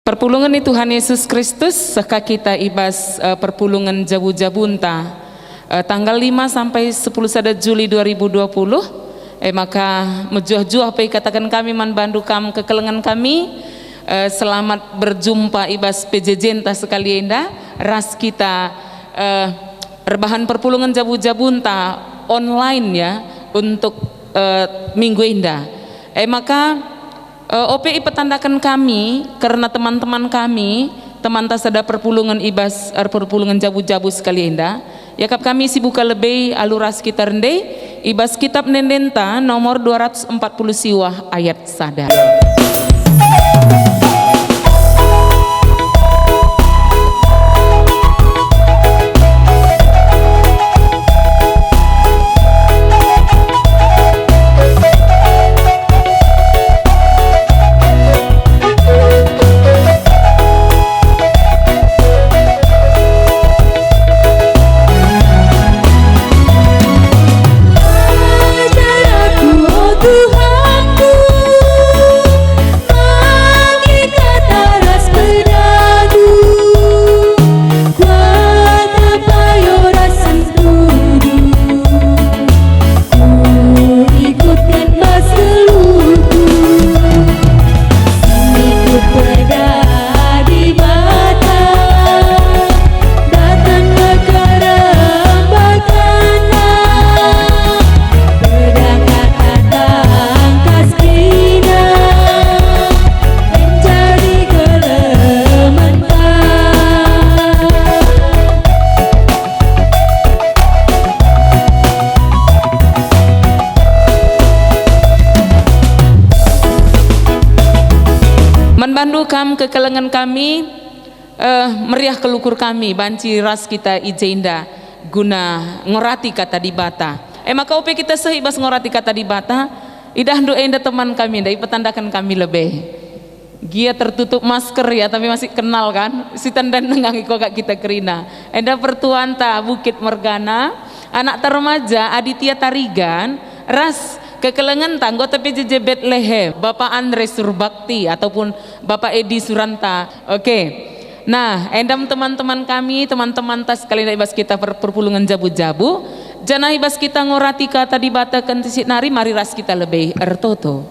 Perpulungan ni Tuhan Yesus Kristus seka kita ibas perpulungan jabu-jabunta tanggal 5 sampai 10 sada Juli 2020 maka mejuah-juah pe katakan kami man bandu kam kekelengan kami selamat berjumpa ibas PJJ entah sekali enda ras kita rebahan perpulungan jabu-jabunta online ya untuk minggu indah maka OPI petandakan kami karena teman-teman kami teman tasada perpulungan ibas perpulungan jabu-jabu sekali indah yakap kami sibuka lebih aluras kita rende ibas kitab nendenta nomor 240 siwah ayat sada. Kam kekelengan kami meriah kelukur kami banci ras kita ijenda guna ngorati kata di bata maka upe kita sehibas ngorati kata di bata idah do enda teman kami dari petandakan kami lebih gia tertutup masker ya tapi masih kenal kan si tandan nengangi kok kita kerina enda pertuanta Bukit Mergana anak terremaja Aditya Tarigan ras kekelengan tanggota PJJ Bethlehem Bapak Andre Surbakti ataupun Bapak Edi Suranta. Oke. Nah, endam teman-teman kami, teman-teman tas kali ibas kita perpulungan jabu-jabu, jana ibas kita ngorati kata dibatakan tisit nari mari ras kita lebih ertoto.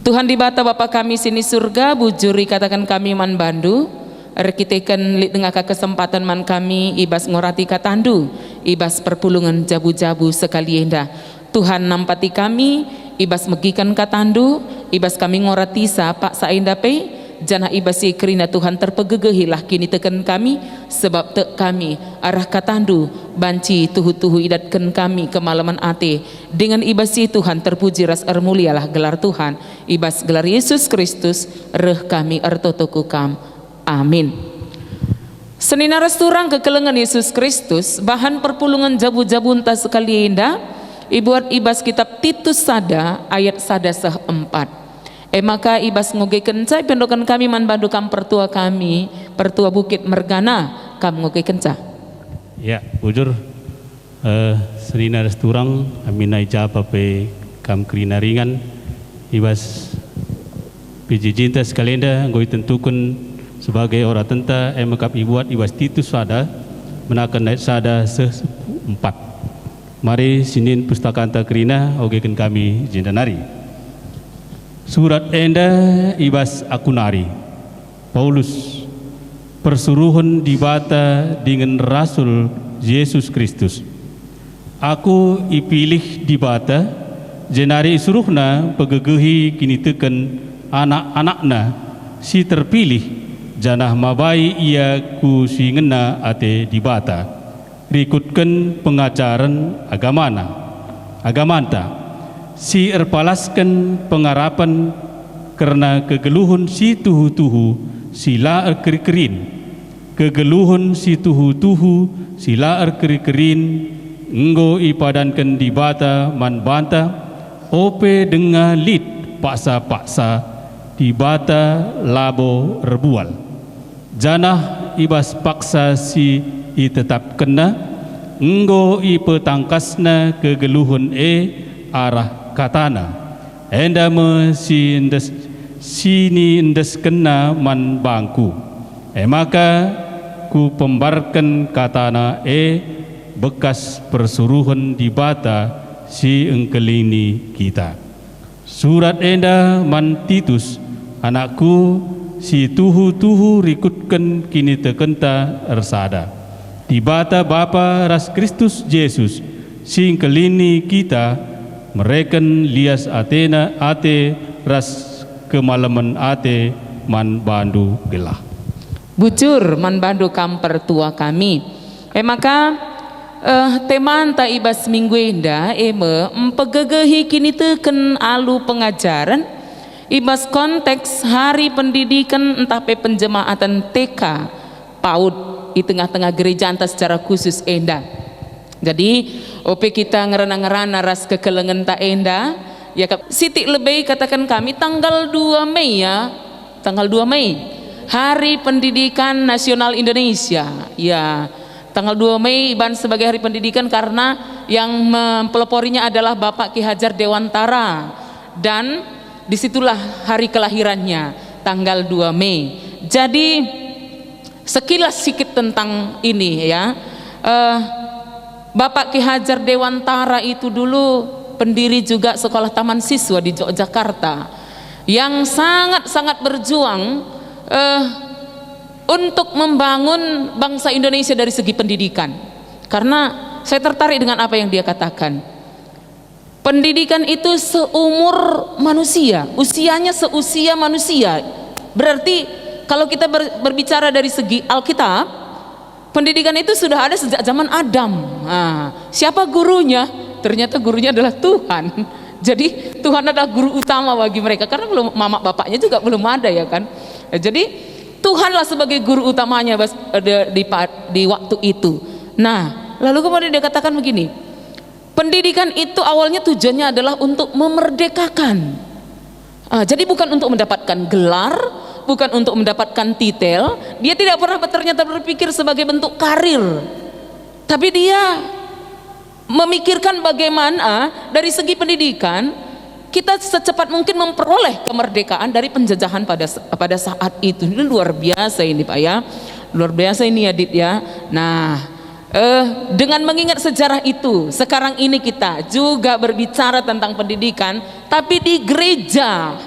Tuhan dibata Bapak kami sini surga bujuri katakan kami man bandu rekiteken lit dengan kesempatan man kami ibas ngorati katandu ibas perpulungan jabu-jabu sekali endah. Tuhan nampati kami ibas megikan katandu ibas kami ngorati sa pak saindape jana ibas kerina Tuhan terpegegehilah kini teken kami sebab tek kami arah katandu banci tuhu-tuhu idatkan kami kemalaman ate dengan ibas Tuhan terpuji ras ermulialah gelar Tuhan ibas gelar Yesus Kristus reh kami ertotoku kam amin. Senina resturang kekelengan Yesus Kristus bahan perpulungan jabu-jabunta sekali indah ibuat ibas kitab Titus sada ayat sada seh 4 maka ibas ngoge kenca pendokan kami man bandu kam pertua kami pertua Bukit Mergana kam ngoge kenca ya ujur senina resturang aminai japa pe kam kerina ringan ibas PJJ sekalian ngoi tentukan sebagai orang tenta emakap ibuat ibas Titus sada menakan ayat sada seh 4. Mari sinin pustaka anta kerina ogekan kami jendanari. Surat enda ibas akunari. Paulus persuruhan dibata dengan Rasul Yesus Kristus. Aku ipilih dibata jenari suruhna pegegehi kini teken anak-anakna si terpilih janah mabai ia ku singena ate dibata. Rikutkan pengajaran agamanta si erpalaskan pengarapan karena kegeluhun si tuhu-tuhu sila erkerikerin kegeluhun si tuhu-tuhu sila erkerikerin enggo ipadankan dibata man banta ope denga lit paksa-paksa dibata labo rebual janah ibas paksa si tetap kena enggo ipetangkasna kegeluhun arah katana enda sini endes kena man bangku. Maka ku pembarkan katana bekas persuruhan di bata si engkelini kita. Surat enda man Titus anakku si tuhu rikutkan kini tekenta ersada. Di bata Bapa ras Kristus Yesus si engkelini kita mereken lias Athena ate ras kemalaman ate man bandu gelah. Bujur man bandu kamper tua kami. Maka teman ta ibas minggu enda empegegehi kini teken alu pengajaran ibas konteks hari pendidikan entah penjemaatan TK PAUD di tengah-tengah gereja antar secara khusus enda. Jadi OP kita ngerana-ngerana ras kekelengan ta enda ya sitik lebih katakan kami tanggal 2 Mei ya, tanggal 2 Mei Hari Pendidikan Nasional Indonesia ya. Tanggal 2 Mei Iban sebagai Hari Pendidikan karena yang mempeloporinya adalah Bapak Ki Hajar Dewantara dan disitulah hari kelahirannya tanggal 2 Mei. Jadi sekilas sedikit tentang ini ya. Bapak Ki Hajar Dewantara itu dulu pendiri juga sekolah taman siswa di Yogyakarta yang sangat-sangat berjuang untuk membangun bangsa Indonesia dari segi pendidikan. Karena saya tertarik dengan apa yang dia katakan. Pendidikan itu seumur manusia, usianya seusia manusia. Berarti kalau kita berbicara dari segi Alkitab, pendidikan itu sudah ada sejak zaman Adam. Nah, siapa gurunya? Ternyata gurunya adalah Tuhan. Jadi Tuhan adalah guru utama bagi mereka karena belum mama bapaknya juga belum ada ya kan. Jadi Tuhanlah sebagai guru utamanya di waktu itu. Nah, lalu kemudian dia katakan begini, pendidikan itu awalnya tujuannya adalah untuk memerdekakan. Jadi bukan untuk mendapatkan gelar, bukan untuk mendapatkan titel. Dia tidak pernah ternyata berpikir sebagai bentuk karir, tapi dia memikirkan bagaimana dari segi pendidikan kita secepat mungkin memperoleh kemerdekaan dari penjajahan pada saat itu. Ini luar biasa ini Pak ya, luar biasa ini ya Dit ya. Nah, dengan mengingat sejarah itu, sekarang ini kita juga berbicara tentang pendidikan, tapi di gereja.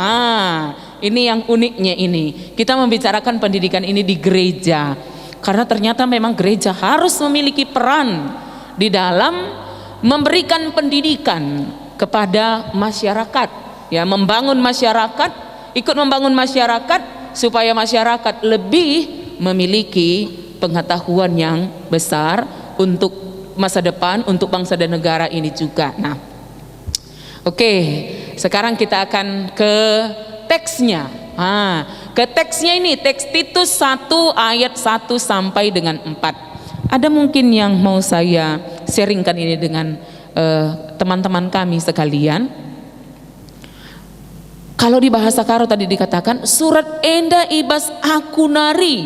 Ini yang uniknya ini, kita membicarakan pendidikan ini di gereja, karena ternyata memang gereja harus memiliki peran di dalam memberikan pendidikan kepada masyarakat, ya, membangun masyarakat, ikut membangun masyarakat supaya masyarakat lebih memiliki pengetahuan yang besar untuk masa depan, untuk bangsa dan negara ini juga. Nah, oke, sekarang kita akan ke teksnya. Ke teksnya ini, teks Titus 1 ayat 1 sampai dengan 4. Ada mungkin yang mau saya sharingkan ini dengan teman-teman kami sekalian. Kalau di bahasa Karo tadi dikatakan surat enda ibas aku nari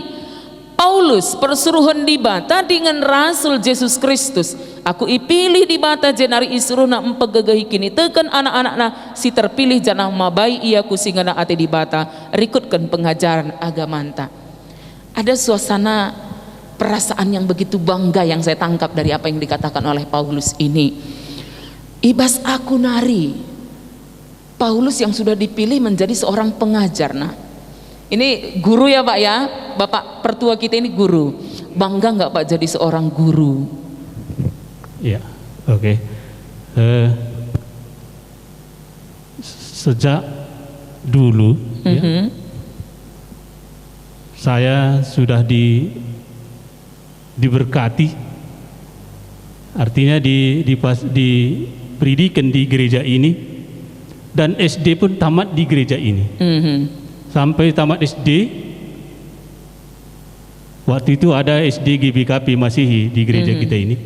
Paulus persuruhan di bata dengan Rasul Yesus Kristus aku ipilih di bata jenari isruhna empegegehi kini tekan anak-anakna si terpilih janah mabai ia kusingana ate di bata rikutkan pengajaran agamanta. Ada suasana perasaan yang begitu bangga yang saya tangkap dari apa yang dikatakan oleh Paulus ini. Ibas aku nari, Paulus yang sudah dipilih menjadi seorang pengajar. Nah, ini guru ya Pak ya, Bapak pertua kita ini guru. Bangga nggak Pak jadi seorang guru? Ya, oke. Sejak dulu ya, saya sudah diberkati, artinya diberikan di gereja ini, dan SD pun tamat di gereja ini. Sampai tamat SD, waktu itu ada SD GBKP Masihi di gereja kita ini.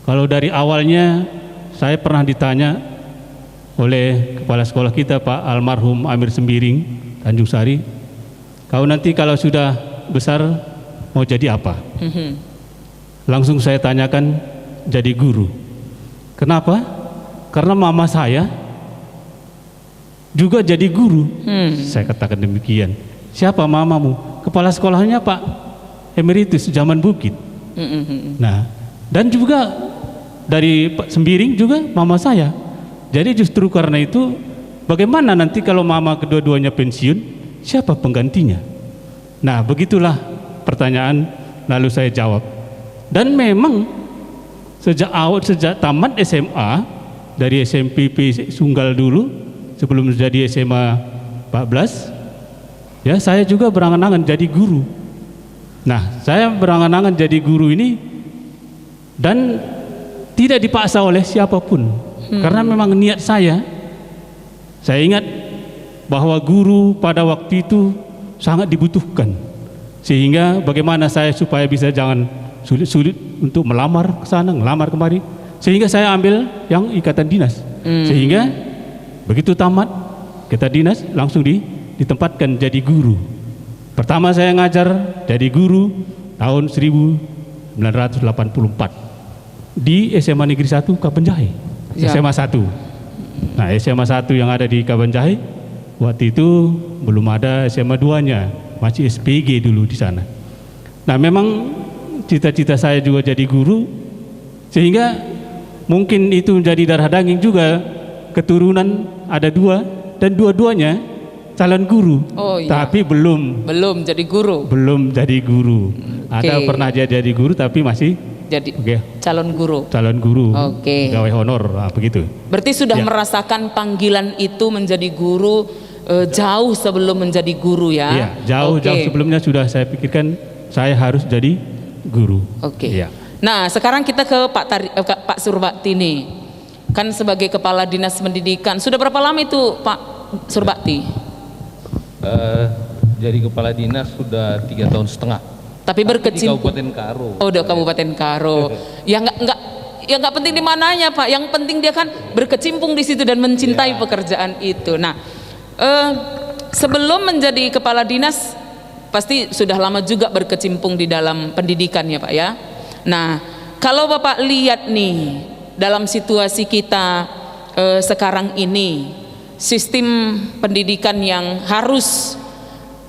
Kalau dari awalnya saya pernah ditanya oleh kepala sekolah kita Pak almarhum Amir Sembiring Tanjung Sari, kau nanti kalau sudah besar mau jadi apa? Langsung saya tanyakan, jadi guru. Kenapa? Karena mama saya juga jadi guru. Saya katakan demikian. Siapa mamamu? Kepala sekolahnya Pak Emeritus zaman Bukit. Nah, dan juga dari Pak Sembiring juga mama saya. Jadi justru karena itu, bagaimana nanti kalau mama kedua-duanya pensiun, siapa penggantinya? Nah, begitulah pertanyaan, lalu saya jawab. Dan memang sejak tamat SMA, dari SMPP Sunggal dulu, sebelum menjadi SMA 14, ya saya juga berangan-angan jadi guru. Nah, saya berangan-angan jadi guru ini dan tidak dipaksa oleh siapapun, karena memang niat saya ingat bahwa guru pada waktu itu sangat dibutuhkan, sehingga bagaimana saya supaya bisa jangan sulit-sulit untuk melamar ke sana, melamar kemari, sehingga saya ambil yang ikatan dinas, sehingga begitu tamat kita dinas langsung ditempatkan jadi guru. Pertama saya ngajar jadi guru tahun 1984 di SMA Negeri 1 Kabanjahe, SMA 1. Nah, SMA 1 yang ada di Kabanjahe waktu itu belum ada SMA 2-nya, masih SPG dulu di sana. Nah, memang cita-cita saya juga jadi guru, sehingga mungkin itu menjadi darah daging juga, keturunan ada 2 dan dua-duanya calon guru. Tapi belum jadi guru. Belum jadi guru. Ada pernah jadi guru tapi masih jadi calon guru. Pegawai honor, begitu. Berarti sudah merasakan panggilan itu menjadi guru jauh sebelum menjadi guru ya? Iya, jauh sebelumnya sudah saya pikirkan saya harus jadi guru. Iya. Nah, sekarang kita ke Pak Surbakti nih. Kan sebagai Kepala Dinas Pendidikan, sudah berapa lama itu Pak Surbakti? Jadi Kepala Dinas sudah 3,5 tahun. Tapi berkecimpung di Kabupaten Karo. Udah Kabupaten Karo. Ya nggak penting di mananya Pak. Yang penting dia kan berkecimpung di situ dan mencintai pekerjaan itu. Nah, sebelum menjadi Kepala Dinas pasti sudah lama juga berkecimpung di dalam pendidikan ya Pak ya. Nah, kalau Bapak lihat nih dalam situasi kita sekarang ini, sistem pendidikan yang harus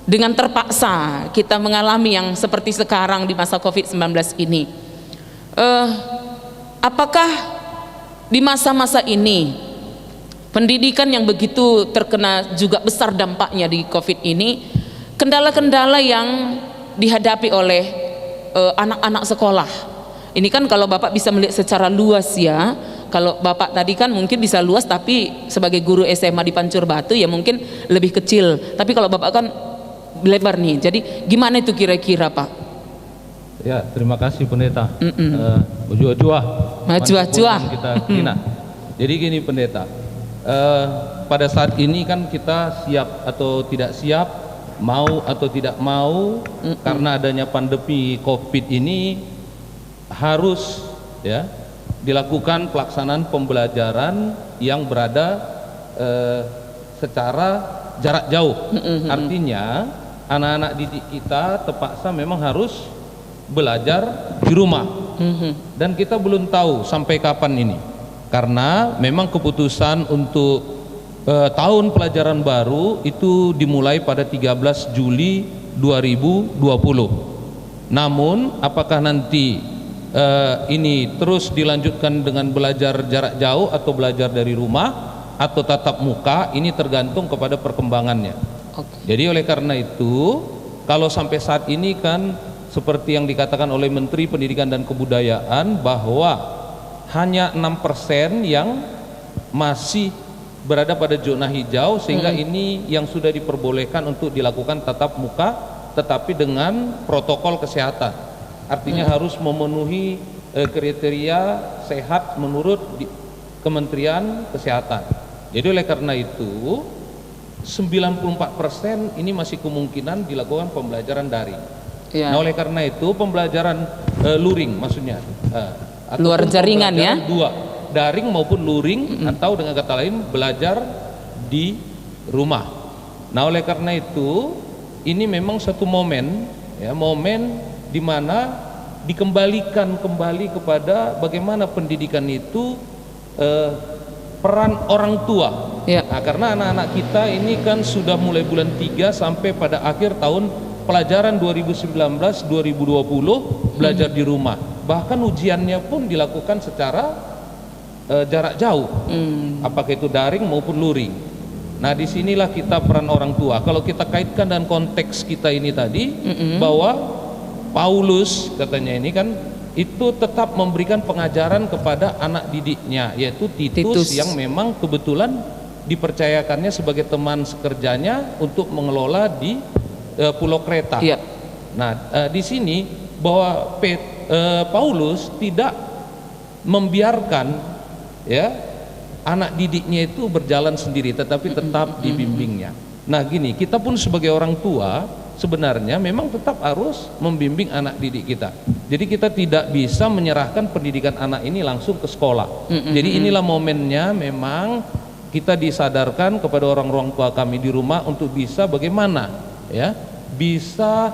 dengan terpaksa kita mengalami yang seperti sekarang di masa COVID-19 ini, apakah di masa-masa ini pendidikan yang begitu terkena juga besar dampaknya di COVID ini, kendala-kendala yang dihadapi oleh anak-anak sekolah ini kan, kalau Bapak bisa melihat secara luas ya, kalau Bapak tadi kan mungkin bisa luas, tapi sebagai guru SMA di Pancur Batu ya mungkin lebih kecil, tapi kalau Bapak kan lebar nih, jadi gimana itu kira-kira Pak? Ya, terima kasih Pendeta. Ujua-juah kita kina. Jadi gini Pendeta, pada saat ini kan kita siap atau tidak siap, mau atau tidak mau, karena adanya pandemi COVID ini harus ya dilakukan pelaksanaan pembelajaran yang berada secara jarak jauh. Artinya anak-anak didik kita terpaksa memang harus belajar di rumah. Dan kita belum tahu sampai kapan ini, karena memang keputusan untuk tahun pelajaran baru itu dimulai pada 13 Juli 2020. Namun apakah nanti ini terus dilanjutkan dengan belajar jarak jauh atau belajar dari rumah atau tatap muka, ini tergantung kepada perkembangannya. Jadi oleh karena itu, kalau sampai saat ini kan seperti yang dikatakan oleh Menteri Pendidikan dan Kebudayaan bahwa hanya 6% yang masih berada pada zona hijau, sehingga ini yang sudah diperbolehkan untuk dilakukan tatap muka tetapi dengan protokol kesehatan. Artinya harus memenuhi kriteria sehat menurut Kementerian Kesehatan. Jadi oleh karena itu 94% ini masih kemungkinan dilakukan pembelajaran daring. Nah oleh karena itu pembelajaran luring maksudnya luar jaringan ya, dua, daring maupun luring, atau dengan kata lain belajar di rumah. Nah oleh karena itu ini memang satu momen ya, momen di mana dikembalikan kembali kepada bagaimana pendidikan itu peran orang tua. Ya. Nah, karena anak-anak kita ini kan sudah mulai bulan 3 sampai pada akhir tahun pelajaran 2019-2020 belajar di rumah. Bahkan ujiannya pun dilakukan secara jarak jauh, apakah itu daring maupun luring. Nah, disinilah kita peran orang tua. Kalau kita kaitkan dengan konteks kita ini tadi, bahwa Paulus katanya ini kan itu tetap memberikan pengajaran kepada anak didiknya, yaitu Titus yang memang kebetulan dipercayakannya sebagai teman sekerjanya untuk mengelola di Pulau Kreta. Iya. Nah, di sini bahwa Paulus tidak membiarkan ya anak didiknya itu berjalan sendiri, tetapi tetap dibimbingnya. Nah, gini, kita pun sebagai orang tua sebenarnya memang tetap harus membimbing anak didik kita. Jadi kita tidak bisa menyerahkan pendidikan anak ini langsung ke sekolah. Jadi inilah momennya memang kita disadarkan kepada orang-orang tua kami di rumah untuk bisa bagaimana ya bisa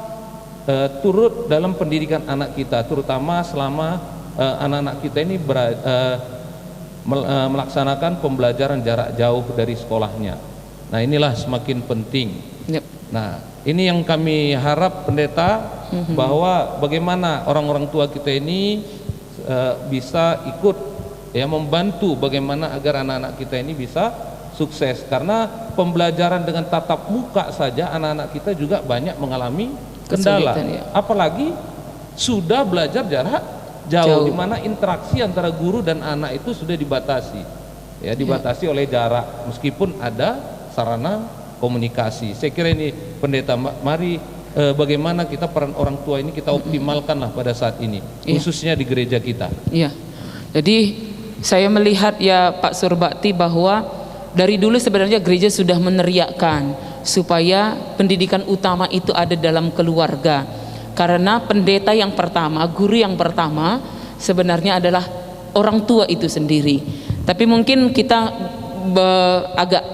turut dalam pendidikan anak kita, terutama selama anak-anak kita ini melaksanakan pembelajaran jarak jauh dari sekolahnya. Nah, inilah semakin penting. Yep. Nah, ini yang kami harap pendeta, bahwa bagaimana orang-orang tua kita ini bisa ikut ya membantu bagaimana agar anak-anak kita ini bisa sukses. Karena pembelajaran dengan tatap muka saja anak-anak kita juga banyak mengalami kendala. Ya. Apalagi sudah belajar jarak jauh, di mana interaksi antara guru dan anak itu sudah dibatasi. Ya, dibatasi oleh jarak meskipun ada sarana komunikasi. Saya kira ini pendeta, mari bagaimana kita peran orang tua ini kita optimalkanlah pada saat ini, khususnya di gereja kita. Iya. Jadi saya melihat ya Pak Surbakti bahwa dari dulu sebenarnya gereja sudah meneriakkan supaya pendidikan utama itu ada dalam keluarga. Karena pendeta yang pertama, guru yang pertama sebenarnya adalah orang tua itu sendiri. Tapi mungkin kita agak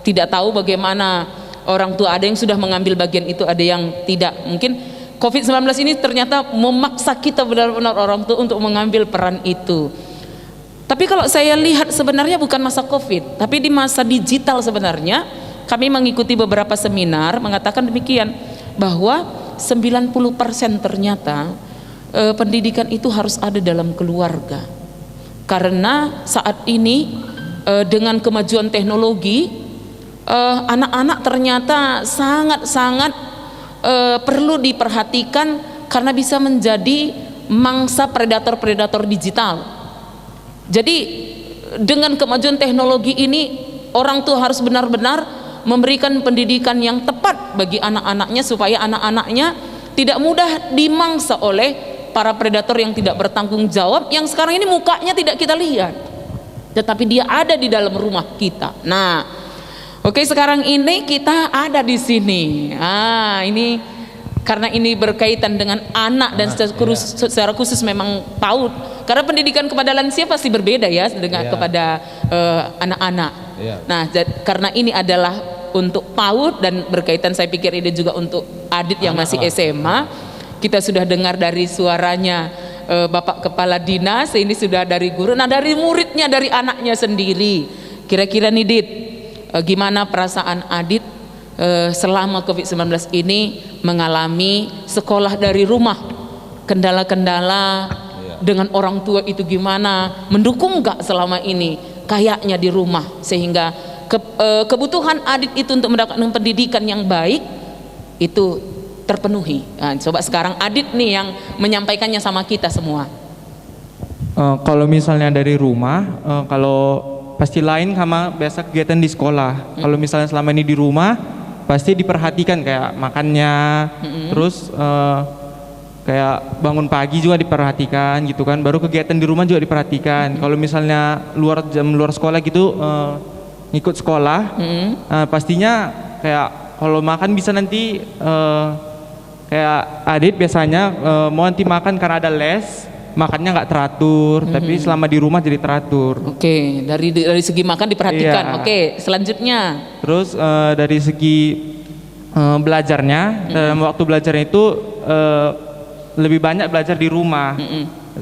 tidak tahu bagaimana orang tua, ada yang sudah mengambil bagian itu, ada yang tidak. Mungkin COVID-19 ini ternyata memaksa kita benar-benar orang tua untuk mengambil peran itu. Tapi kalau saya lihat sebenarnya bukan masa COVID, tapi di masa digital sebenarnya kami mengikuti beberapa seminar mengatakan demikian, bahwa 90% ternyata pendidikan itu harus ada dalam keluarga. Karena saat ini dengan kemajuan teknologi, anak-anak ternyata sangat-sangat perlu diperhatikan karena bisa menjadi mangsa predator-predator digital. Jadi dengan kemajuan teknologi ini, orang tua harus benar-benar memberikan pendidikan yang tepat bagi anak-anaknya supaya anak-anaknya tidak mudah dimangsa oleh para predator yang tidak bertanggung jawab, yang sekarang ini mukanya tidak kita lihat, tetapi dia ada di dalam rumah kita. Nah, oke, sekarang ini kita ada di sini. Ini karena ini berkaitan dengan anak dan secara khusus memang PAUD. Karena pendidikan kepada lansia pasti berbeda ya dengan kepada anak-anak. Nah, karena ini adalah untuk PAUD dan berkaitan, saya pikir ini juga untuk Adit yang masih SMA. Kita sudah dengar dari suaranya Bapak Kepala Dinas, ini sudah dari guru. Nah, dari muridnya, dari anaknya sendiri. Kira-kira nih Dit, gimana perasaan Adit selama COVID-19 ini mengalami sekolah dari rumah? Kendala-kendala dengan orang tua itu gimana? Mendukung nggak selama ini kayaknya di rumah, sehingga kebutuhan Adit itu untuk mendapatkan pendidikan yang baik itu terpenuhi. Nah, coba sekarang Adit nih yang menyampaikannya sama kita semua. Kalau misalnya dari rumah, kalau pasti lain sama biasa kegiatan di sekolah. Kalau misalnya selama ini di rumah, pasti diperhatikan kayak makannya, terus kayak bangun pagi juga diperhatikan gitu kan. Baru kegiatan di rumah juga diperhatikan. Kalau misalnya jam luar sekolah gitu, ngikut sekolah, pastinya kayak kalau makan bisa nanti kayak Adit biasanya mau nanti makan karena ada les, makannya nggak teratur, tapi selama di rumah jadi teratur. Oke, dari segi makan diperhatikan. Iya. Oke, selanjutnya. Terus dari segi belajarnya, dalam waktu belajarnya itu lebih banyak belajar di rumah.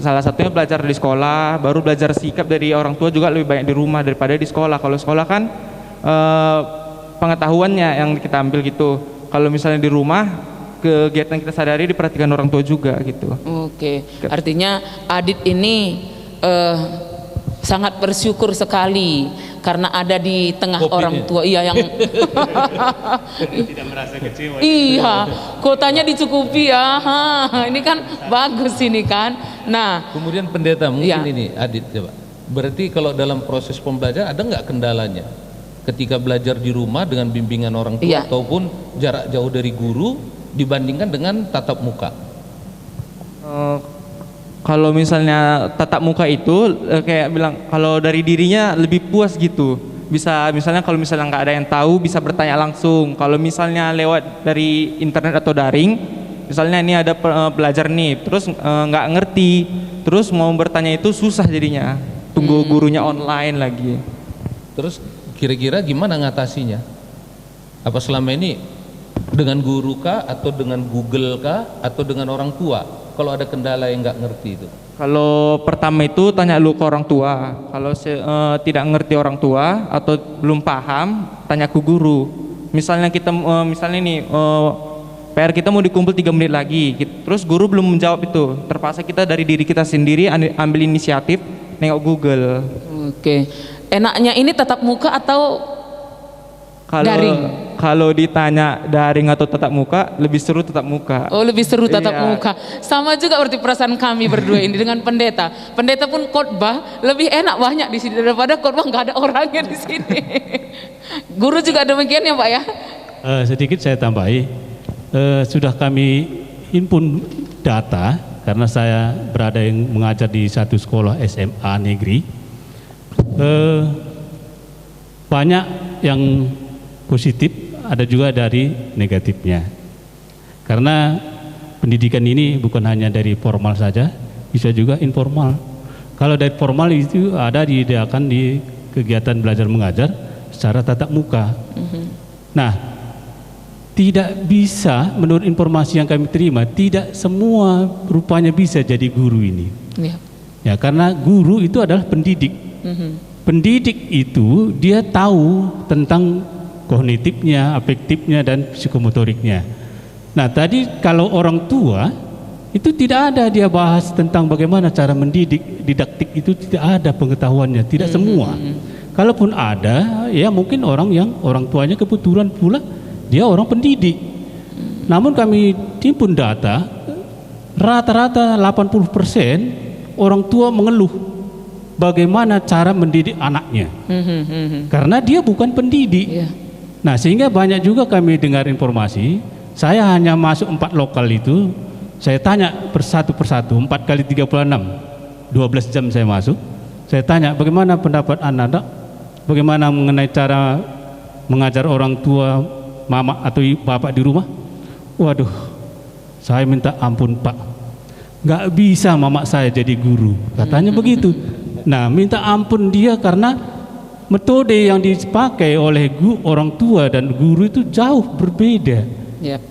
Salah satunya belajar di sekolah, baru belajar sikap dari orang tua juga lebih banyak di rumah daripada di sekolah. Kalau sekolah kan pengetahuannya yang kita ambil gitu. Kalau misalnya di rumah, kegiatan kita sehari-hari diperhatikan orang tua juga gitu. Oke, artinya Adit ini sangat bersyukur sekali karena ada di tengah Kopinya. orang tua. Iya, yang Tidak merasa kecewa. iya, kotanya dicukupi ya. Ha, ini kan bagus ini kan. Nah, Kemudian pendeta mungkin Ya. ini Adit coba. Berarti kalau dalam proses pembelajaran ada nggak kendalanya? Ketika belajar di rumah dengan bimbingan orang tua Iya. ataupun jarak jauh dari guru dibandingkan dengan tatap muka. Kalau misalnya tatap muka itu kayak bilang kalau dari dirinya lebih puas gitu. Bisa misalnya kalau misalnya nggak ada yang tahu bisa bertanya langsung. Kalau misalnya lewat dari internet atau daring, misalnya ini ada belajar nih, terus nggak ngerti, terus mau bertanya itu susah jadinya. Tunggu gurunya online lagi. Terus kira-kira gimana ngatasinya? Apa selama ini dengan guru kah atau dengan Google kah atau dengan orang tua? Kalau ada kendala yang nggak ngerti itu. Kalau pertama itu tanya dulu ke orang tua. Kalau tidak ngerti orang tua atau belum paham, tanya ke guru. Misalnya kita misalnya nih PR kita mau dikumpul 3 menit lagi, terus guru belum menjawab itu. Terpaksa kita dari diri kita sendiri ambil inisiatif nengok Google. oke. Enaknya ini tatap muka atau daring? Kalau ditanya daring atau tatap muka, lebih seru tatap muka. Oh, lebih seru tatap Iya. muka. Sama juga berarti perasaan kami berdua ini dengan pendeta. Pendeta pun khotbah lebih enak banyak di sini daripada khotbah nggak ada orangnya di sini. Guru juga demikian ya, Pak ya? Sedikit saya tambahi, sudah kami himpun data karena saya berada yang mengajar di satu sekolah SMA negeri. Banyak yang positif, ada juga dari negatifnya. Karena pendidikan ini bukan hanya dari formal saja, bisa juga informal. Kalau dari formal itu ada diadakan di kegiatan belajar mengajar secara tatap muka. Nah, tidak bisa, menurut informasi yang kami terima, tidak semua rupanya bisa jadi guru ini. Iya. Ya, karena guru itu adalah pendidik. Pendidik itu dia tahu tentang kognitifnya, afektifnya, dan psikomotoriknya. Nah, tadi kalau orang tua itu tidak ada dia bahas tentang bagaimana cara mendidik, didaktik itu tidak ada pengetahuannya, tidak semua. Kalaupun ada, ya mungkin orang tuanya kebetulan pula dia orang pendidik. Namun kami timpun data, rata-rata 80% orang tua mengeluh bagaimana cara mendidik anaknya. Karena dia bukan pendidik. Iya. Nah, sehingga banyak juga kami dengar informasi. Saya hanya masuk 4 lokal itu, saya tanya persatu, 4 kali 36, 12 jam saya masuk. Saya tanya bagaimana pendapat anak-anak, bagaimana mengenai cara mengajar orang tua, mama atau bapak di rumah. Waduh, saya minta ampun Pak, nggak bisa mama saya jadi guru, katanya begitu. Nah, minta ampun dia karena metode yang dipakai oleh orang tua dan guru itu jauh berbeda. Iya.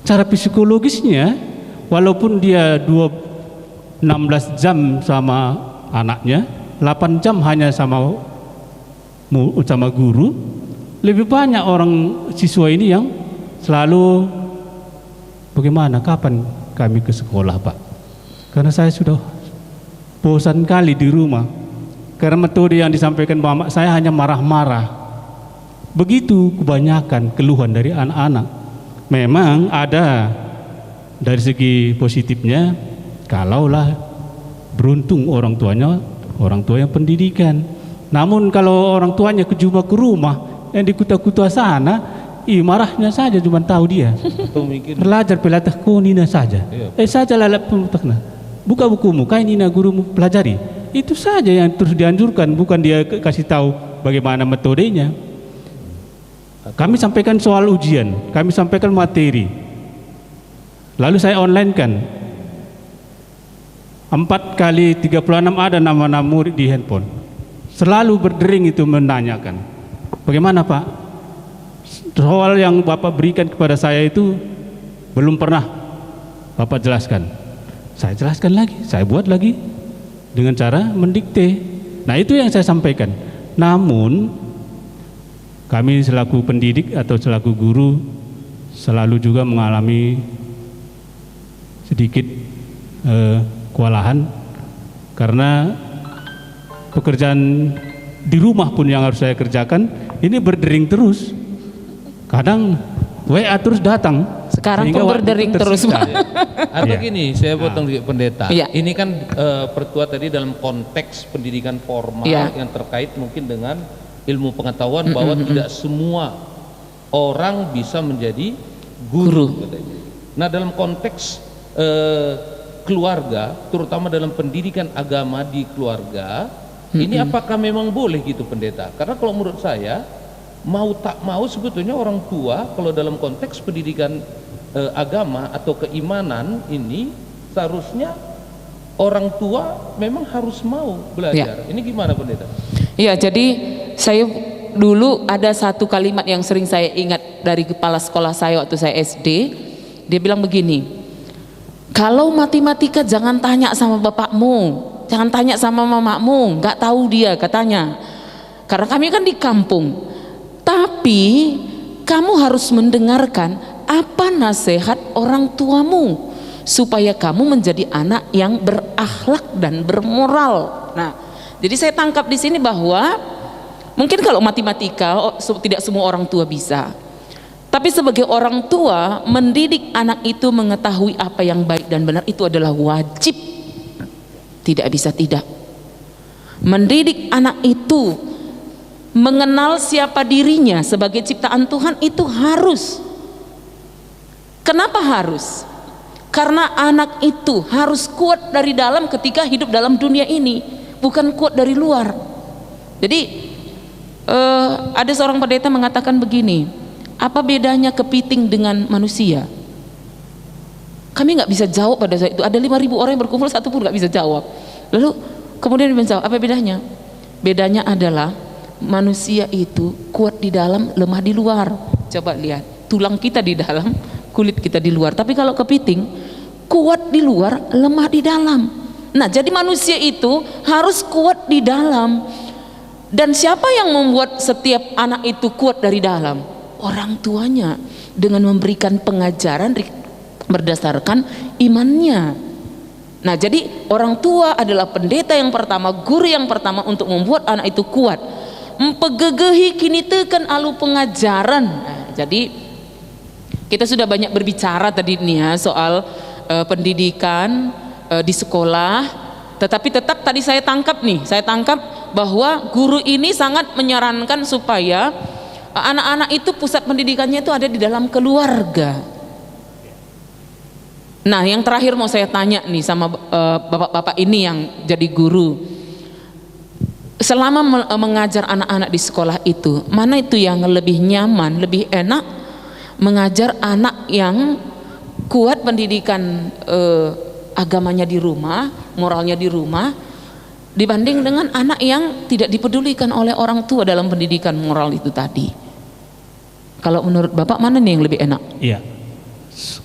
Cara psikologisnya, walaupun dia 16 jam sama anaknya, 8 jam hanya sama guru, lebih banyak orang siswa ini yang selalu bagaimana, kapan kami ke sekolah Pak? Karena saya sudah bosan kali di rumah. Karena metode yang disampaikan mama saya hanya marah-marah. Begitu kebanyakan keluhan dari anak-anak. Memang ada dari segi positifnya, kalaulah beruntung orang tuanya orang tua yang pendidikan. Namun kalau orang tuanya ke rumah yang di kuta-kuta sana, marahnya saja cuma tahu dia. Atau mungkin Belajar pelatih kau nina saja. Iya. Saja lalap pemutakna. Buka bukumu, kain nina gurumu pelajari. Itu saja yang terus dianjurkan, bukan dia kasih tahu bagaimana metodenya. Kami sampaikan soal ujian, kami sampaikan materi. Lalu saya online kan. 4 kali 36 ada nama-nama murid di handphone. Selalu berdering itu menanyakan, bagaimana Pak? Soal yang Bapak berikan kepada saya itu belum pernah Bapak jelaskan. saya jelaskan lagi, saya buat lagi dengan cara mendikte. Nah, itu yang saya sampaikan. Namun kami selaku pendidik atau selaku guru selalu juga mengalami sedikit kewalahan karena pekerjaan di rumah pun yang harus saya kerjakan ini berdering terus. Kadang WA terus datang. Sekarang sehingga pun waktu berdering itu terus, tersita. Pak. Atau Iya. gini, saya potong sedikit pendeta. Iya. Ini kan pertua tadi dalam konteks pendidikan formal Iya. yang terkait mungkin dengan ilmu pengetahuan bahwa tidak semua orang bisa menjadi guru. Katanya. Nah, dalam konteks keluarga, terutama dalam pendidikan agama di keluarga, ini apakah memang boleh gitu pendeta? Karena kalau menurut saya, mau tak mau sebetulnya orang tua kalau dalam konteks pendidikan agama atau keimanan ini seharusnya orang tua memang harus mau belajar. Ini gimana pendeta? Ya, jadi saya dulu ada satu kalimat yang sering saya ingat dari kepala sekolah saya waktu saya SD. Dia bilang begini, kalau matematika jangan tanya sama bapakmu, jangan tanya sama mamamu, nggak tahu dia katanya. Karena kami kan di kampung. Tapi kamu harus mendengarkan apa nasihat orang tuamu supaya kamu menjadi anak yang berakhlak dan bermoral. Nah, jadi saya tangkap di sini bahwa mungkin kalau matematika tidak semua orang tua bisa. Tapi sebagai orang tua, mendidik anak itu mengetahui apa yang baik dan benar itu adalah wajib. Tidak bisa tidak. Mendidik anak itu mengenal siapa dirinya sebagai ciptaan Tuhan itu harus. Kenapa harus? Karena anak itu harus kuat dari dalam ketika hidup dalam dunia ini, bukan kuat dari luar. Jadi ada seorang pendeta mengatakan begini, apa bedanya kepiting dengan manusia? Kami nggak bisa jawab pada saat itu. Ada 5.000 orang yang berkumpul, satu pun nggak bisa jawab. Lalu kemudian dia menjawab, apa bedanya? Bedanya adalah manusia itu kuat di dalam, lemah di luar. Coba lihat, tulang kita di dalam, kulit kita di luar. Tapi kalau kepiting, kuat di luar, lemah di dalam. Nah, jadi manusia itu harus kuat di dalam. Dan siapa yang membuat setiap anak itu kuat dari dalam? Orang tuanya, dengan memberikan pengajaran berdasarkan imannya. Nah, jadi orang tua adalah pendeta yang pertama, guru yang pertama untuk membuat anak itu kuat. Mempegegehi kini tekan alu pengajaran. Nah, jadi kita sudah banyak berbicara tadi nih ya soal pendidikan di sekolah, tetapi tetap tadi saya tangkap bahwa guru ini sangat menyarankan supaya anak-anak itu pusat pendidikannya itu ada di dalam keluarga. Nah, yang terakhir mau saya tanya nih sama bapak-bapak ini yang jadi guru. Selama mengajar anak-anak di sekolah itu, mana itu yang lebih nyaman, lebih enak mengajar anak yang kuat pendidikan agamanya di rumah, moralnya di rumah, dibanding dengan anak yang tidak dipedulikan oleh orang tua dalam pendidikan moral itu tadi? Kalau menurut Bapak mana nih yang lebih enak? Iya.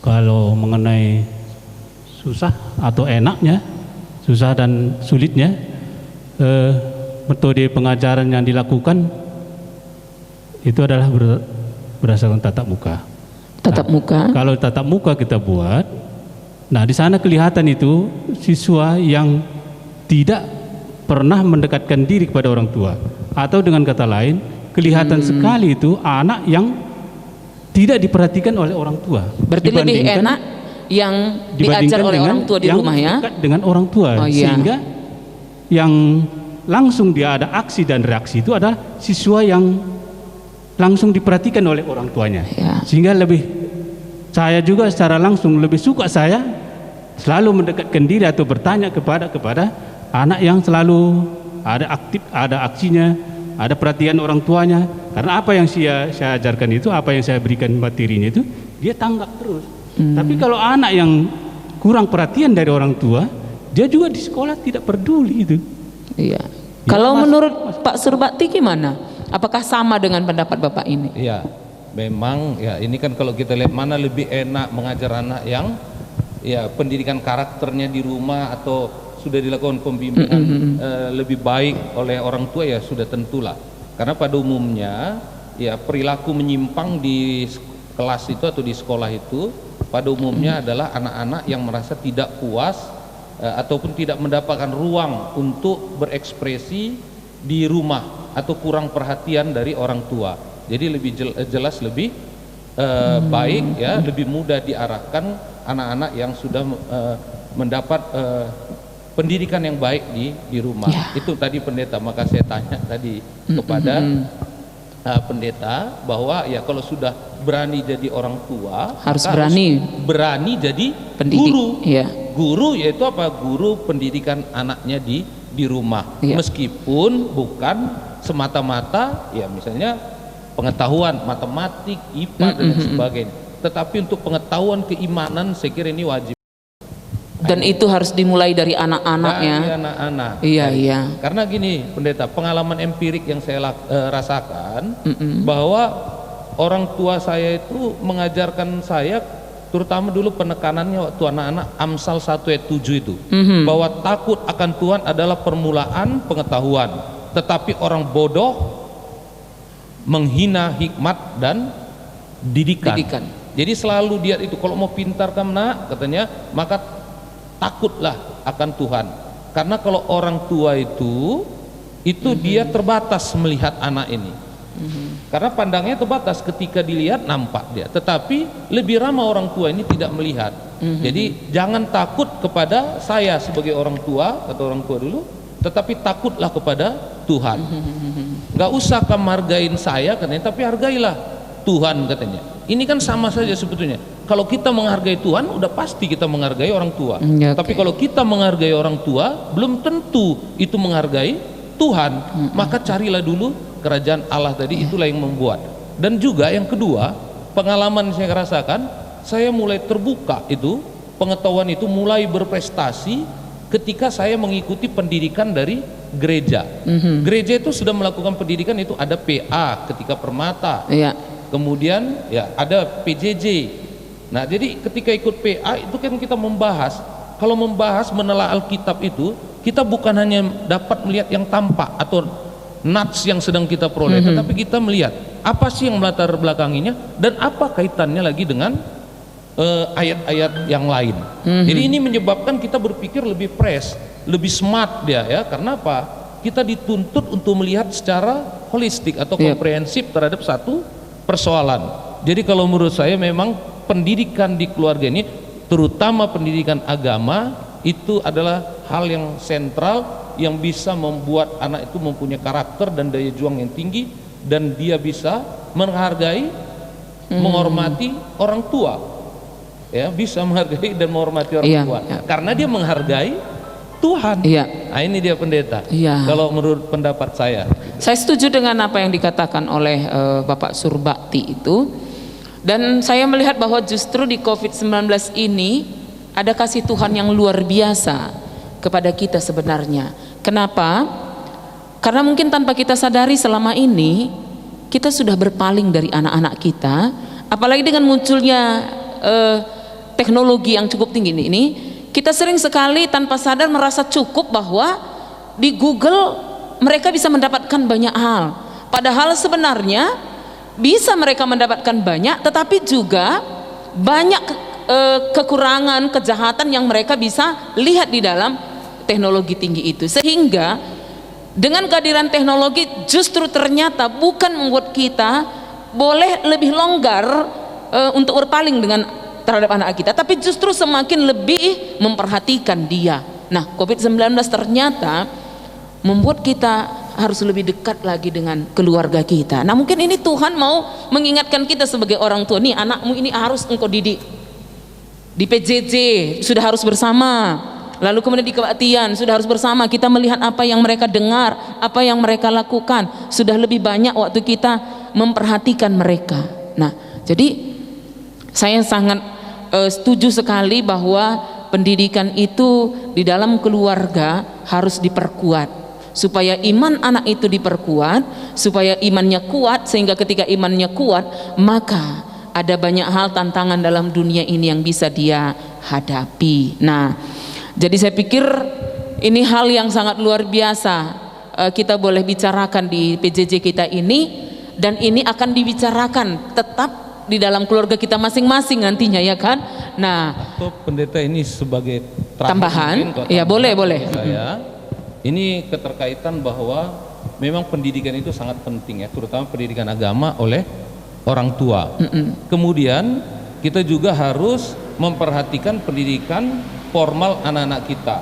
Kalau mengenai susah atau enaknya, susah dan sulitnya, metode pengajaran yang dilakukan itu adalah berdasarkan tatap muka. Tatap muka. Kalau tatap muka kita buat, nah di sana kelihatan itu siswa yang tidak pernah mendekatkan diri kepada orang tua, atau dengan kata lain kelihatan sekali itu anak yang tidak diperhatikan oleh orang tua. Berarti lebih enak yang diajar oleh orang tua di rumah ya? Dekat dengan orang tua, Oh, iya. sehingga yang langsung dia ada aksi dan reaksi itu adalah siswa yang langsung diperhatikan oleh orang tuanya. Ya. Sehingga saya juga secara langsung lebih suka saya selalu mendekatkan diri atau bertanya kepada anak yang selalu ada aktif, ada aksinya, ada perhatian orang tuanya. Karena apa yang saya ajarkan itu, apa yang saya berikan materinya itu, dia tanggap terus. Tapi kalau anak yang kurang perhatian dari orang tua, dia juga di sekolah tidak peduli itu. Iya. Kalau menurut Pak Surbakti gimana? Apakah sama dengan pendapat Bapak ini? Iya, memang ya ini kan kalau kita lihat mana lebih enak mengajar anak ya pendidikan karakternya di rumah atau sudah dilakukan pembimbingan lebih baik oleh orang tua, ya sudah tentulah. Karena pada umumnya ya perilaku menyimpang di kelas itu atau di sekolah itu pada umumnya adalah anak-anak yang merasa tidak puas ataupun tidak mendapatkan ruang untuk berekspresi di rumah atau kurang perhatian dari orang tua. Jadi lebih jelas lebih baik ya, lebih mudah diarahkan anak-anak yang sudah mendapat pendidikan yang baik di rumah. Itu tadi pendeta, maka saya tanya tadi kepada pendeta bahwa ya kalau sudah berani jadi orang tua Harus maka berani jadi pendidik. guru. Ya. Guru yaitu apa? Guru pendidikan anaknya di rumah. Ya. Meskipun bukan semata-mata ya misalnya pengetahuan matematik, IPA dan lain sebagainya. Tetapi untuk pengetahuan keimanan saya kira ini wajib. Dan itu harus dimulai dari anak-anaknya. Dari anak-anak. Iya, iya. Karena gini, pendeta, pengalaman empirik yang saya rasakan bahwa orang tua saya itu mengajarkan saya, terutama dulu penekanannya waktu anak-anak Amsal 1 ayat 7 itu, bahwa takut akan Tuhan adalah permulaan pengetahuan, tetapi orang bodoh menghina hikmat dan didikan. Jadi selalu dia itu kalau mau pintar nak katanya, maka takutlah akan Tuhan. Karena kalau orang tua itu dia terbatas melihat anak ini. Karena pandangnya terbatas, ketika dilihat nampak dia, tetapi lebih ramah orang tua ini tidak melihat. Jadi jangan takut kepada saya sebagai orang tua, kata orang tua dulu, tetapi takutlah kepada Tuhan. Gak usah kamu hargain saya katanya, tapi hargailah Tuhan katanya. Ini kan sama saja sebetulnya. Kalau kita menghargai Tuhan, udah pasti kita menghargai orang tua. Tapi kalau kita menghargai orang tua, belum tentu itu menghargai Tuhan. Maka carilah dulu kerajaan Allah tadi, itulah yang membuat. Dan juga yang kedua, pengalaman saya rasakan, saya mulai terbuka itu, pengetahuan itu mulai berprestasi ketika saya mengikuti pendidikan dari gereja. Gereja itu sudah melakukan pendidikan, itu ada PA ketika Permata. Kemudian ya ada PJJ. Nah jadi ketika ikut PA itu kan kita membahas, kalau membahas menelaah Alkitab itu, kita bukan hanya dapat melihat yang tampak atau nats yang sedang kita peroleh, tetapi kita melihat apa sih yang melatar belakanginya dan apa kaitannya lagi dengan ayat-ayat yang lain. Jadi ini menyebabkan kita berpikir lebih fresh, lebih smart dia ya. Karena apa? Kita dituntut untuk melihat secara holistik atau komprehensif terhadap satu persoalan. Jadi kalau menurut saya memang pendidikan di keluarga ini, terutama pendidikan agama, itu adalah hal yang sentral yang bisa membuat anak itu mempunyai karakter dan daya juang yang tinggi, dan dia bisa menghargai, menghormati orang tua. Ya, bisa menghargai dan menghormati orang tua. Karena dia menghargai Tuhan. Nah, ini dia pendeta. Kalau menurut pendapat saya. Saya setuju dengan apa yang dikatakan oleh Bapak Surbakti itu. Dan saya melihat bahwa justru di COVID-19 ini ada kasih Tuhan yang luar biasa kepada kita sebenarnya. Kenapa? Karena mungkin tanpa kita sadari selama ini kita sudah berpaling dari anak-anak kita. Apalagi dengan munculnya teknologi yang cukup tinggi ini, kita sering sekali tanpa sadar merasa cukup bahwa di Google mereka bisa mendapatkan banyak hal. Padahal sebenarnya bisa mereka mendapatkan banyak, tetapi juga banyak kekurangan, kejahatan yang mereka bisa lihat di dalam teknologi tinggi itu. Sehingga dengan kehadiran teknologi justru ternyata bukan membuat kita boleh lebih longgar untuk berpaling terhadap anak kita, tapi justru semakin lebih memperhatikan dia. Nah, COVID-19 ternyata membuat kita harus lebih dekat lagi dengan keluarga kita. Nah, mungkin ini Tuhan mau mengingatkan kita sebagai orang tua, nih anakmu ini harus engkau didik di PJJ, sudah harus bersama. Lalu kemudian di kebaktian sudah harus bersama, kita melihat apa yang mereka dengar, apa yang mereka lakukan. Sudah lebih banyak waktu kita memperhatikan mereka. Nah, jadi saya sangat setuju sekali bahwa pendidikan itu di dalam keluarga harus diperkuat, supaya iman anak itu diperkuat, supaya imannya kuat, sehingga ketika imannya kuat maka ada banyak hal tantangan dalam dunia ini yang bisa dia hadapi. Nah, jadi saya pikir ini hal yang sangat luar biasa kita boleh bicarakan di PJJ kita ini, dan ini akan dibicarakan tetap di dalam keluarga kita masing-masing nantinya, ya kan? Nah, Atau pendeta ini sebagai tambahan, mungkin, kalau ya boleh tambahan boleh. dari saya, ini keterkaitan bahwa memang pendidikan itu sangat penting ya, terutama pendidikan agama oleh orang tua. Kemudian kita juga harus memperhatikan pendidikan formal anak-anak kita,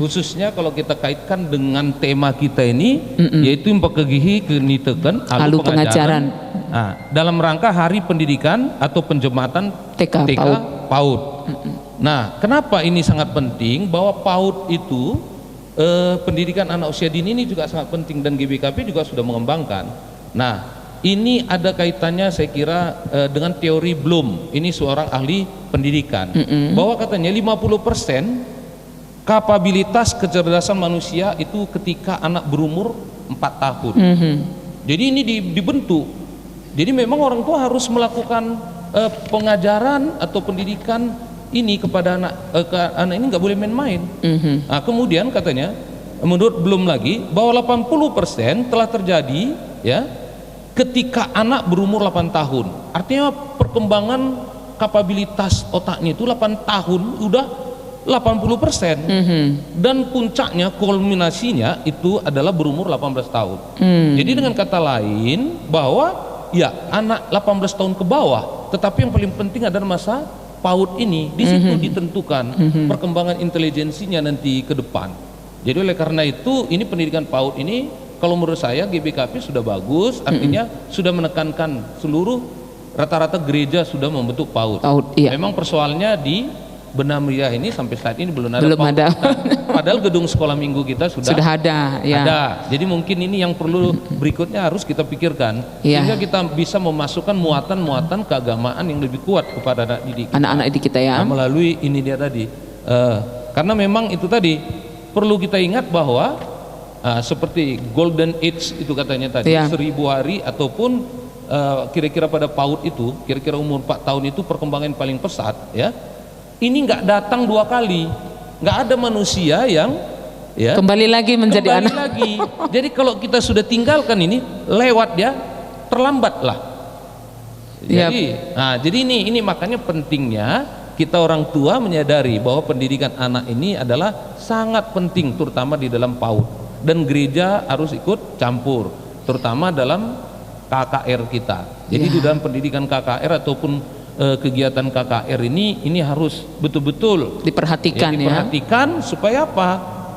khususnya kalau kita kaitkan dengan tema kita ini, yaitu pakegihi kenitekan alu pengajaran. Nah, dalam rangka Hari Pendidikan atau penjematan TK PAUD. Nah, kenapa ini sangat penting? Bahwa PAUD itu pendidikan anak usia dini ini juga sangat penting, dan GBKP juga sudah mengembangkan. Nah, ini ada kaitannya saya kira dengan teori Bloom. Ini seorang ahli pendidikan, bahwa katanya 50% kapabilitas kecerdasan manusia itu ketika anak berumur 4 tahun. Jadi ini dibentuk. Jadi memang orang tua harus melakukan pengajaran atau pendidikan ini kepada anak ini, nggak boleh main-main. Nah, kemudian katanya menurut Bloom lagi bahwa 80% telah terjadi ya ketika anak berumur 8 tahun. Artinya perkembangan kapabilitas otaknya itu 8 tahun udah 80%. Dan puncaknya, kulminasinya itu adalah berumur 18 tahun. Jadi dengan kata lain bahwa ya anak 18 tahun ke bawah, tetapi yang paling penting adalah masa PAUD ini. Di situ ditentukan perkembangan intelijensinya nanti ke depan. Jadi oleh karena itu ini pendidikan PAUD ini, kalau menurut saya GBKP sudah bagus, artinya sudah menekankan seluruh rata-rata gereja sudah membentuk PAUD. Iya. Memang persoalannya di Benamriah ini sampai saat ini belum ada PAUD. ada. Padahal gedung sekolah minggu kita sudah ada, ya. ada. Jadi mungkin ini yang perlu berikutnya harus kita pikirkan, sehingga kita bisa memasukkan muatan-muatan keagamaan yang lebih kuat kepada anak-anak didik kita ya. Nah, melalui ini dia tadi. Karena memang itu tadi perlu kita ingat bahwa seperti golden age itu katanya tadi, 1000 hari ataupun kira-kira pada PAUD itu, kira-kira umur 4 tahun itu perkembangan paling pesat ya. Ini nggak datang 2 kali, nggak ada manusia yang ya kembali lagi menjadi anak lagi. Jadi kalau kita sudah tinggalkan ini lewat ya, terlambat lah. Jadi ini makanya pentingnya kita orang tua menyadari bahwa pendidikan anak ini adalah sangat penting, terutama di dalam PAUD, dan gereja harus ikut campur, terutama dalam KKR kita. Jadi di dalam pendidikan KKR ataupun kegiatan KKR ini harus betul-betul diperhatikan supaya apa?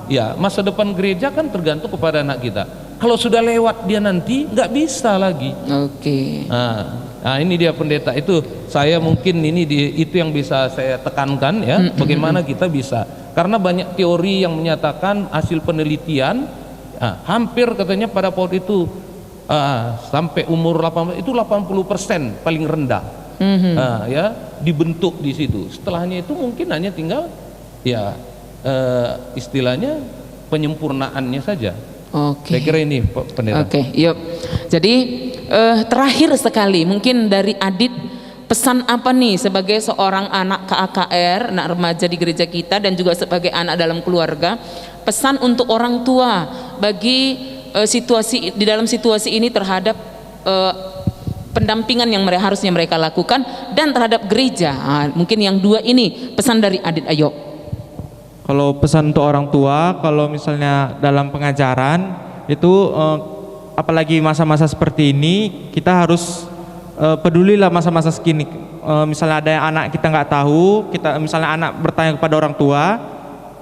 Ya, masa depan gereja kan tergantung kepada anak kita. Kalau sudah lewat dia nanti nggak bisa lagi. Nah, ini dia pendeta, itu saya mungkin itu yang bisa saya tekankan ya, bagaimana kita bisa, karena banyak teori yang menyatakan hasil penelitian hampir katanya pada PAUD itu sampai umur 18 itu 80% paling rendah. Ya dibentuk di situ. Setelahnya itu mungkin hanya tinggal ya istilahnya penyempurnaannya saja. Saya kira ini pendeta. Yuk. Jadi terakhir sekali mungkin dari Adit, pesan apa nih sebagai seorang anak KKR, anak remaja di gereja kita, dan juga sebagai anak dalam keluarga, pesan untuk orang tua bagi di dalam situasi ini terhadap pendampingan yang harusnya mereka lakukan, dan terhadap gereja. Mungkin yang 2 ini pesan dari Adit, ayo. Kalau pesan untuk orang tua, kalau misalnya dalam pengajaran itu apalagi masa-masa seperti ini, kita harus pedulilah masa-masa segini. Misalnya ada anak kita nggak tahu, misalnya anak bertanya kepada orang tua,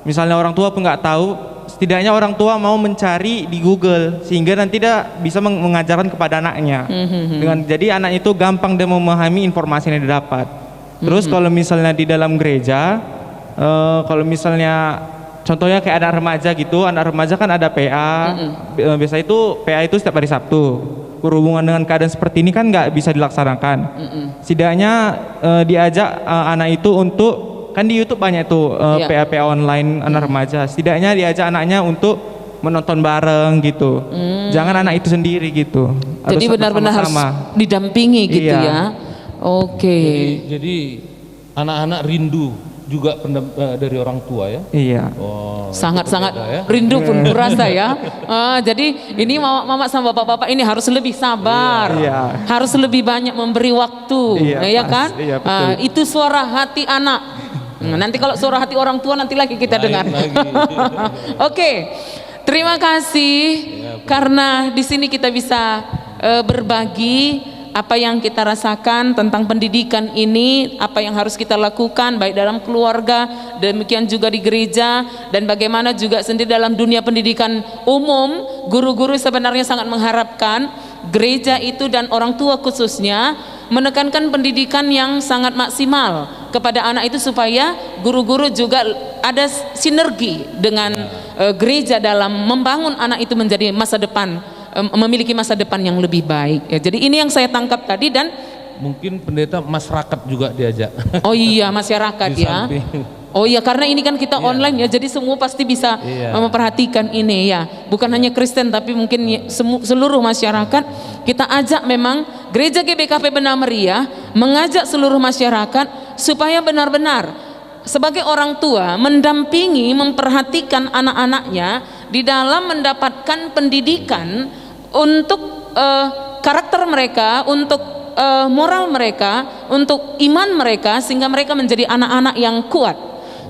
misalnya orang tua pun nggak tahu, setidaknya orang tua mau mencari di Google sehingga nanti dia bisa mengajarkan kepada anaknya. Jadi anak itu gampang dia memahami informasi yang dia dapat. Terus kalau misalnya di dalam gereja, kalau misalnya contohnya kayak anak remaja gitu, anak remaja kan ada PA. Biasa itu PA itu setiap hari Sabtu. Berhubungan dengan keadaan seperti ini kan nggak bisa dilaksanakan. Setidaknya diajak anak itu untuk, kan di YouTube banyak tuh PA online anak remaja. Setidaknya diajak anaknya untuk menonton bareng gitu. Jangan anak itu sendiri gitu. Jadi benar-benar harus didampingi gitu ya. Jadi anak-anak rindu juga dari orang tua ya? Iya. Oh, Sangat-sangat itu beda ya. rindu pun kurasa ya. Jadi ini mama sama bapak-bapak ini harus lebih sabar, Iya. harus lebih banyak memberi waktu, Iya, ya pas. kan? Iya, betul. Itu suara hati anak. Nanti kalau suara hati orang tua nanti lagi kita Lain dengar. lagi. Oke, terima kasih karena di sini kita bisa berbagi apa yang kita rasakan tentang pendidikan ini, apa yang harus kita lakukan baik dalam keluarga, demikian juga di gereja, dan bagaimana juga sendiri dalam dunia pendidikan umum. Guru-guru sebenarnya sangat mengharapkan gereja itu dan orang tua khususnya menekankan pendidikan yang sangat maksimal kepada anak itu, supaya guru-guru juga ada sinergi dengan gereja dalam membangun anak itu menjadi masa depan, memiliki masa depan yang lebih baik ya. Jadi ini yang saya tangkap tadi. Dan Mungkin pendeta masyarakat juga diajak. oh iya, masyarakat Di ya. samping. Oh iya, karena ini kan kita online ya, jadi semua pasti bisa memperhatikan ini ya. Bukan hanya Kristen tapi mungkin seluruh masyarakat. Kita ajak memang Gereja GBKP Benar Meriah mengajak seluruh masyarakat supaya benar-benar sebagai orang tua mendampingi, memperhatikan anak-anaknya di dalam mendapatkan pendidikan untuk karakter mereka, untuk moral mereka, untuk iman mereka, sehingga mereka menjadi anak-anak yang kuat.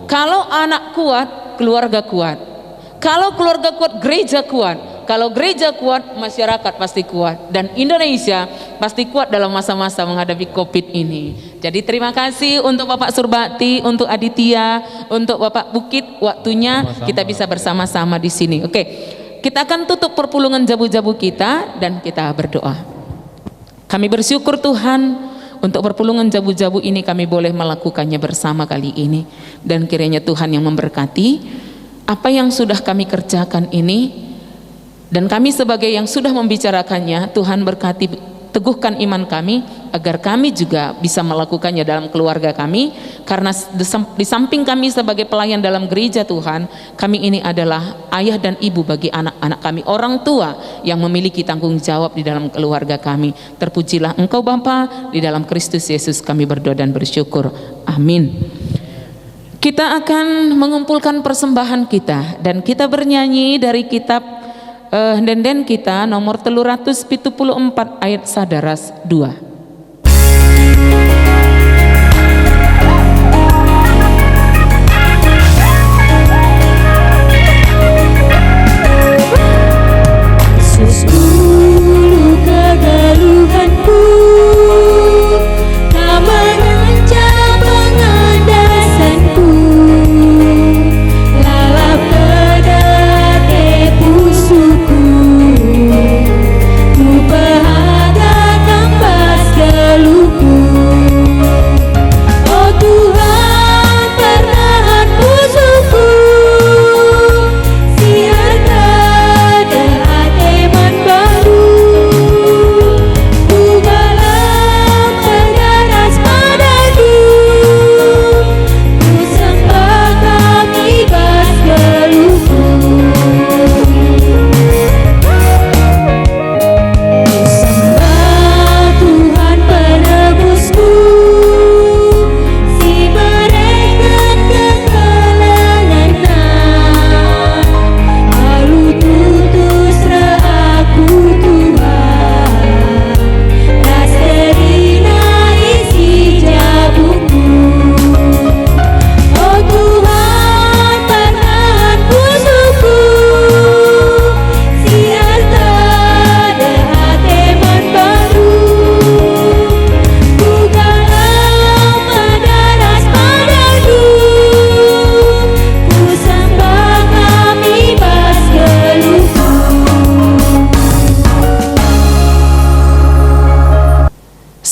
Kalau anak kuat, keluarga kuat. Kalau keluarga kuat, gereja kuat. Kalau gereja kuat, masyarakat pasti kuat. Dan Indonesia pasti kuat dalam masa-masa menghadapi COVID ini. Jadi terima kasih untuk Bapak Surbakti, untuk Aditya, untuk Bapak Bukit, waktunya kita bisa bersama-sama di sini. Oke, kita akan tutup perpulungan jabu-jabu kita dan kita berdoa. Kami bersyukur Tuhan untuk perpulungan jabu-jabu ini kami boleh melakukannya bersama kali ini, dan kiranya Tuhan yang memberkati apa yang sudah kami kerjakan ini, dan kami sebagai yang sudah membicarakannya, Tuhan berkati, teguhkan iman kami agar kami juga bisa melakukannya dalam keluarga kami, karena di samping kami sebagai pelayan dalam gereja Tuhan, kami ini adalah ayah dan ibu bagi anak-anak kami, orang tua yang memiliki tanggung jawab di dalam keluarga kami. Terpujilah Engkau Bapa, di dalam Kristus Yesus kami berdoa dan bersyukur, amin. Kita akan mengumpulkan persembahan kita dan kita bernyanyi dari kitab denden kita nomor 374 ayat sadaras 2.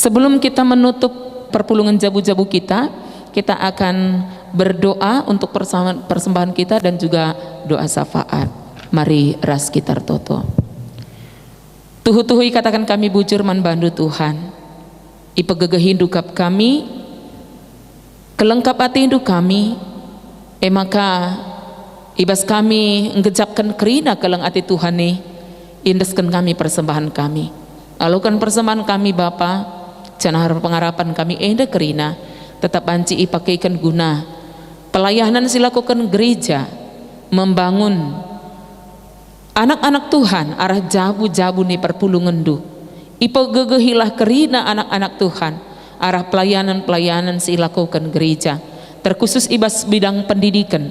Sebelum kita menutup perpulungan jabu-jabu kita, kita akan berdoa untuk persembahan kita dan juga doa syafaat. Mari ras kita toto. Tuhu-tuhui katakan kami bujur man bandu Tuhan. Ipegege hindukap kami, kelengkap hati hinduk kami, maka ibas kami ngejapkan kerina keleng hati Tuhan nih, indeskan kami persembahan kami. Lalukan persembahan kami Bapa, jangan harap pengharapan kami enda kerina, tetap banci ipakaikan guna pelayanan silakukan gereja, membangun anak-anak Tuhan arah jabu-jabu ni perpulungan du. Ipo gegehilah kerina anak-anak Tuhan arah pelayanan-pelayanan silakukan gereja, terkhusus ibas bidang pendidikan.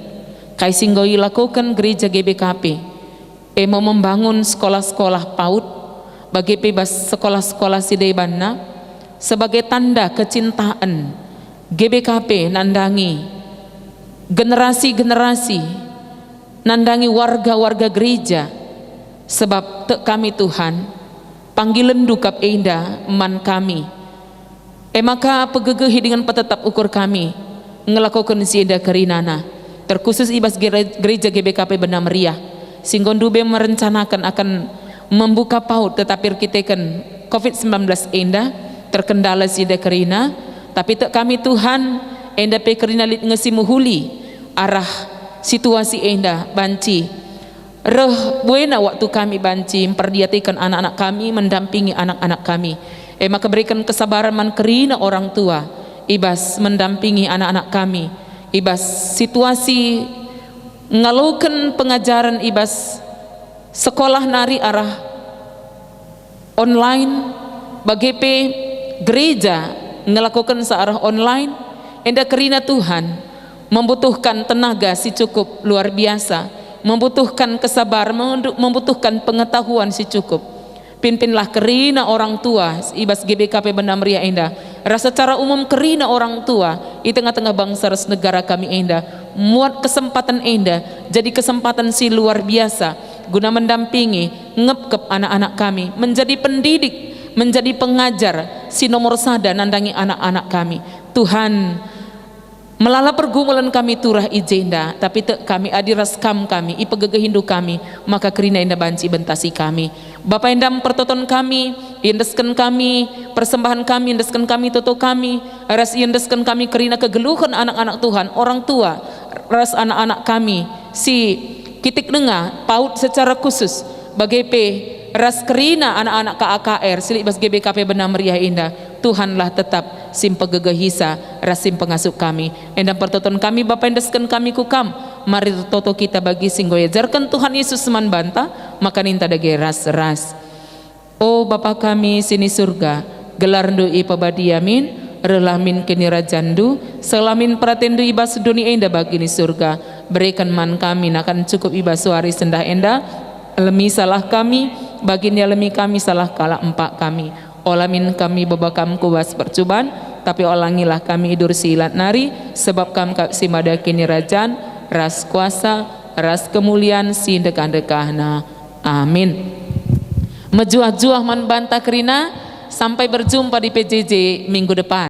Kai singgoi lakukan gereja GBKP mau membangun sekolah-sekolah PAUD bagi bebas sekolah-sekolah sidebanna sebagai tanda kecintaan GBKP nandangi generasi-generasi, nandangi warga-warga gereja, sebab tek kami Tuhan panggilan dukap enda man kami maka pegegehi dengan petetap ukur kami ngelakukan si enda kerinana, terkhusus ibas gereja GBKP Benar Meriah singgon dube merencanakan akan membuka PAUD, tetapi kita kan COVID-19 enda terkendala si enda kerina, tapi tek kami Tuhan enda pe kerina lit ngesimuhuli arah situasi enda banci reh buena waktu kami banci memperdiatikan anak-anak kami, mendampingi anak-anak kami, maka berikan kesabaran man kerina orang tua ibas mendampingi anak-anak kami, ibas situasi ngalukan pengajaran ibas sekolah nari arah online bagi pe gereja ngelakukan searah online enda kerina Tuhan membutuhkan tenaga si cukup luar biasa, membutuhkan kesabaran, membutuhkan pengetahuan si cukup. Pimpinlah kerina orang tua ibas GBKP Benar Meriah enda, rasa secara umum kerina orang tua di tengah-tengah bangsa ras negara kami enda, muat kesempatan enda jadi kesempatan si luar biasa guna mendampingi ngepkep anak-anak kami, menjadi pendidik, menjadi pengajar si nomor sada nandangi anak-anak kami. Tuhan melala pergumulan kami turah ijenda, tapi tek kami adiras kami ipegegehindu kami, maka kerina enda banci bentasi kami. Bapa enda pertoton kami, indeskan kami, persembahan kami, indeskan kami toto kami, ras indeskan kami kerina kegeluhan anak-anak Tuhan, orang tua, ras anak-anak kami, si kitik dengar PAUD secara khusus bagi pe ras kerina anak-anak KAKR silik bas GBKP Benar Meriah indah. Tuhanlah tetap simpe gegehisa rasim pengasuh kami endang pertoton kami Bapa endeskan kami kukam, mari toto kita bagi singgoya jarkan Tuhan Yesus seman banta maka ninta dage ras-ras. Oh Bapa kami sini surga, gelar ndu ipabadi yamin relamin kini rajandu selamin pratendu ibas dunia enda bagi ni surga, berikan man kami akan cukup ibas suari sendah enda, lemi salah kami baginya lemi kami salah kala empak kami, olamin kami babakam kuwas percuban, tapi olangilah kami idur silat nari, sebab kam si mada kini rajan ras kuasa ras kemuliaan si dekah-dekahna, amin. Mejuah-juah man banta kerina, sampai berjumpa di PJJ minggu depan.